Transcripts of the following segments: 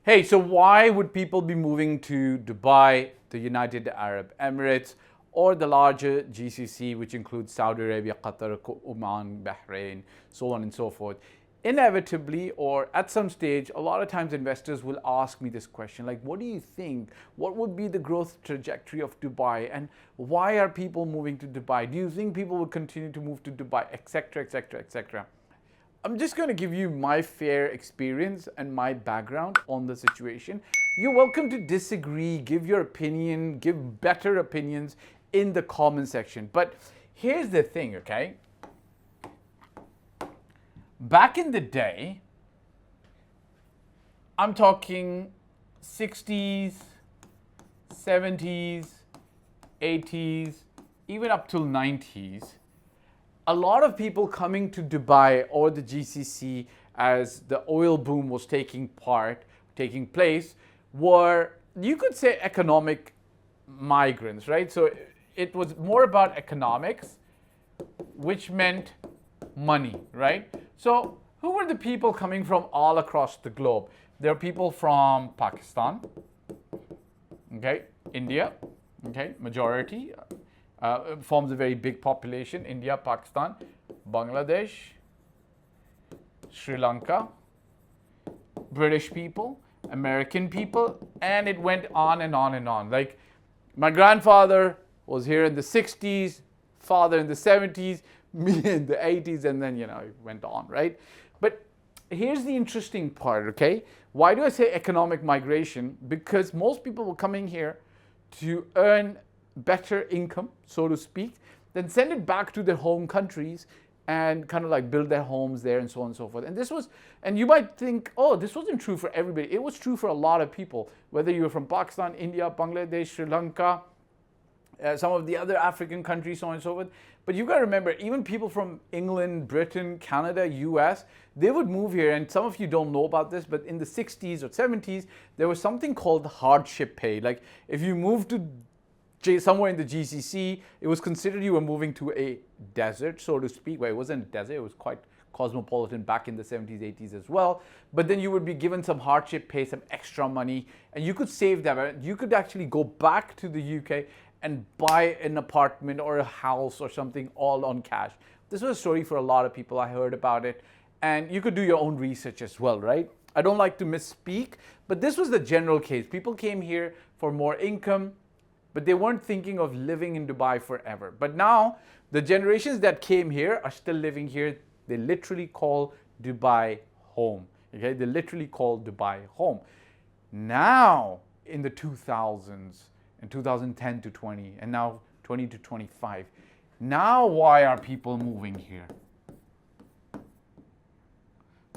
Hey, so why would people be moving to Dubai, the United Arab Emirates, or the larger GCC, which includes Saudi Arabia, Qatar, Oman, Bahrain, so on and so forth? Inevitably, or at some stage, a lot of times investors will ask me this question, like, what do you think? What would be the growth trajectory of Dubai? And why are people moving to Dubai? Do you think people will continue to move to Dubai, etc., etc., etc.? I'm just going to give you my fair experience and my background on the situation. You're welcome to disagree, give your opinion, give better opinions in the comment section. But here's the thing, okay? Back in the day, I'm talking 60s, 70s, 80s, even up till 90s. A lot of people coming to Dubai or the GCC as the oil boom was taking place, were, you could say, economic migrants, right? So it was more about economics, which meant money, right? So who were the people coming from all across the globe? There are people from Pakistan, okay, India, okay, majority. Forms a very big population: India, Pakistan, Bangladesh, Sri Lanka, British people, American people, and it went on and on and on. Like, my grandfather was here in the 60s, father in the 70s, me in the 80s, and then, it went on, right? But here's the interesting part, okay? Why do I say economic migration? Because most people were coming here to earn better income, so to speak, then send it back to their home countries and kind of like build their homes there and so on and so forth. And you might think, oh, this wasn't true for everybody. It was true for a lot of people, whether you were from Pakistan, India, Bangladesh, Sri Lanka, some of the other African countries, so on and so forth. But you got to remember, even people from England, Britain, Canada, US, they would move here. And some of you don't know about this, but in the 60s or 70s, there was something called hardship pay. Like, if you moved to somewhere in the GCC, it was considered you were moving to a desert, so to speak. Well, it wasn't a desert, it was quite cosmopolitan back in the 70s, 80s as well. But then you would be given some hardship pay, some extra money, and you could save that. You could actually go back to the UK and buy an apartment or a house or something all on cash. This was a story for a lot of people. I heard about it. And you could do your own research as well, right? I don't like to misspeak, but this was the general case. People came here for more income, but they weren't thinking of living in Dubai forever. But now, the generations that came here are still living here. They literally call Dubai home. Okay, they literally call Dubai home. Now, in the 2000s, in 2010 to 20, and now 20 to 25, now why are people moving here?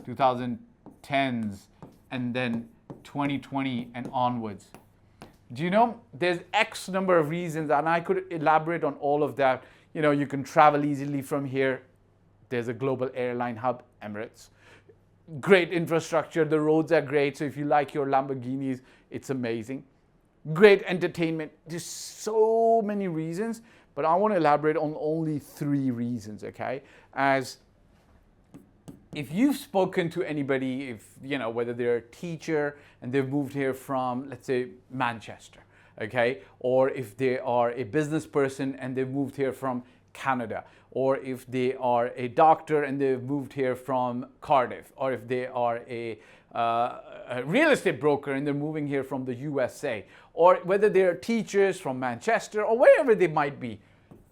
2010s, and then 2020 and onwards. Do you know, there's X number of reasons, and I could elaborate on all of that. You can travel easily from here. There's a global airline hub, Emirates. Great infrastructure, the roads are great, so if you like your Lamborghinis, it's amazing. Great entertainment, there's so many reasons, but I want to elaborate on only 3 reasons, okay? As if you've spoken to anybody, whether they're a teacher and they've moved here from, let's say, Manchester, okay? Or if they are a business person and they've moved here from Canada, or if they are a doctor and they've moved here from Cardiff, or if they are a real estate broker and they're moving here from the USA, or whether they're teachers from Manchester or wherever they might be.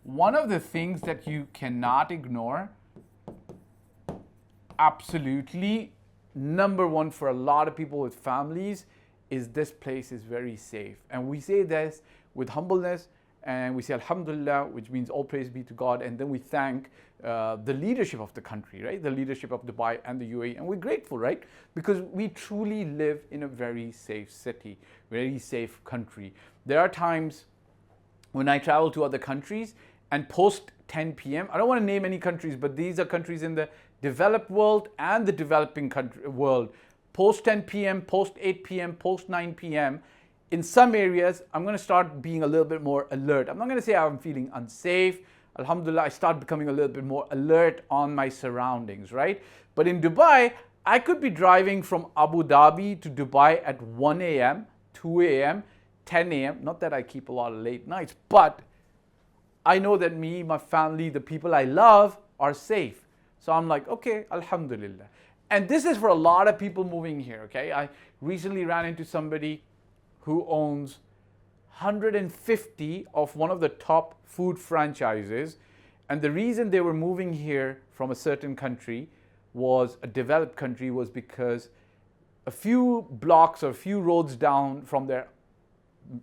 One of the things that you cannot ignore, absolutely, number one for a lot of people with families, is this place is very safe. And we say this with humbleness, and we say Alhamdulillah, which means all praise be to God, and then we thank the leadership of the country, right? The leadership of Dubai and the UAE, and we're grateful, right? Because we truly live in a very safe city, very safe country. There are times when I travel to other countries and post 10 p.m., I don't want to name any countries, but these are countries in the developed world and the developing world. Post 10 p.m., post 8 p.m., post 9 p.m., in some areas, I'm going to start being a little bit more alert. I'm not going to say I'm feeling unsafe. Alhamdulillah, I start becoming a little bit more alert on my surroundings, right? But in Dubai, I could be driving from Abu Dhabi to Dubai at 1 a.m., 2 a.m., 10 a.m. Not that I keep a lot of late nights, but I know that me, my family, the people I love are safe. So I'm like, okay, alhamdulillah. And this is for a lot of people moving here, okay? I recently ran into somebody who owns 150 of one of the top food franchises. And the reason they were moving here from a certain country, was a developed country, was because a few blocks or a few roads down from their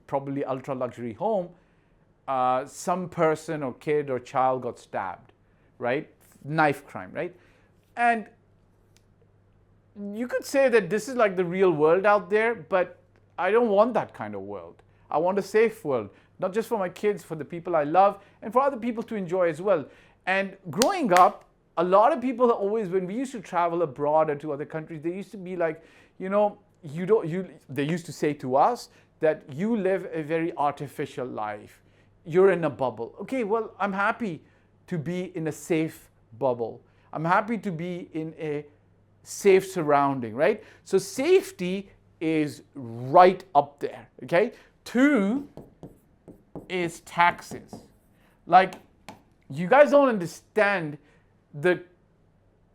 probably ultra luxury home, some person or kid or child got stabbed, right? Knife crime, right? And you could say that this is like the real world out there, but I don't want that kind of world. I want a safe world, not just for my kids, for the people I love, and for other people to enjoy as well. And growing up, a lot of people always, when we used to travel abroad or to other countries, they used to be like, they used to say to us that you live a very artificial life. You're in a bubble. Okay, well, I'm happy to be in a safe bubble. I'm happy to be in a safe surrounding, right? So safety is right up there, okay? 2 is taxes. Like, you guys don't understand the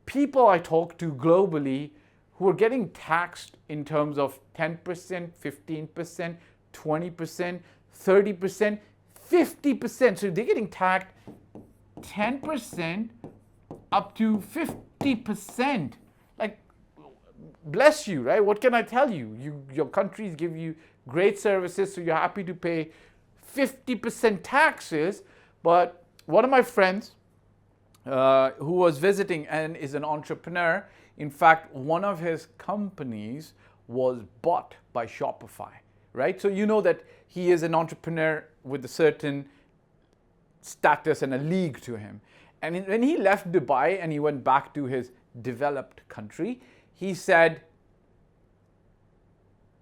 people I talk to globally who are getting taxed in terms of 10%, 15%, 20%, 30%, 50%. So they're getting taxed 10% up to 50%. Like, bless you, right? What can I tell you? Your countries give you great services, so you're happy to pay 50% taxes. But one of my friends, who was visiting and is an entrepreneur. In fact, one of his companies was bought by Shopify, right? So you know that he is an entrepreneur with a certain status and a league to him. And when he left Dubai and he went back to his developed country, he said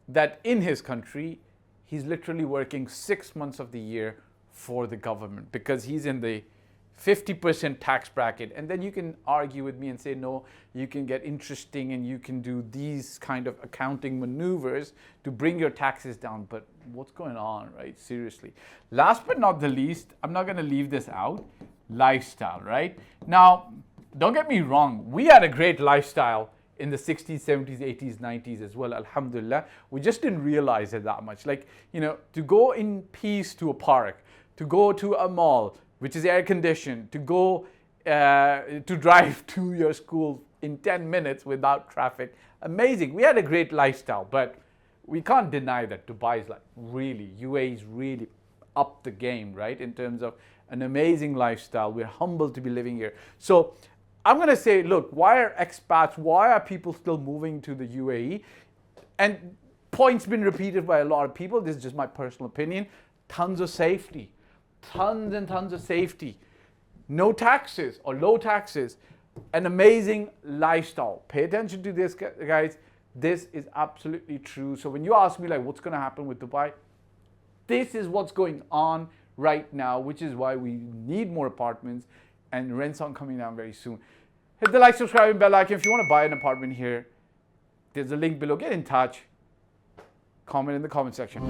that in his country, he's literally working 6 months of the year for the government because he's in the 50% tax bracket. And then you can argue with me and say, no, you can get interesting and you can do these kind of accounting maneuvers to bring your taxes down. But what's going on, right? Seriously. Last but not the least, I'm not going to leave this out, lifestyle, right? Now, don't get me wrong. We had a great lifestyle in the 60s, 70s, 80s, 90s as well, alhamdulillah. We just didn't realize it that much. Like, to go in peace to a park, to go to a mall, which is air conditioned, to go to drive to your school in 10 minutes without traffic. Amazing. We had a great lifestyle, but we can't deny that Dubai is UAE is really up the game, right? In terms of an amazing lifestyle. We're humbled to be living here. So I'm going to say, look, why are expats, why are people still moving to the UAE? And points been repeated by a lot of people. This is just my personal opinion. Tons of safety. Tons and tons of safety. No taxes or low taxes. An amazing lifestyle. Pay attention to this, guys. This is absolutely true. So when you ask me what's going to happen with Dubai, this is what's going on right now, which is why we need more apartments and rents aren't coming down very soon. Hit the like, subscribe, and bell icon if you want to buy an apartment here. There's a link below. Get in touch. Comment in the comment section.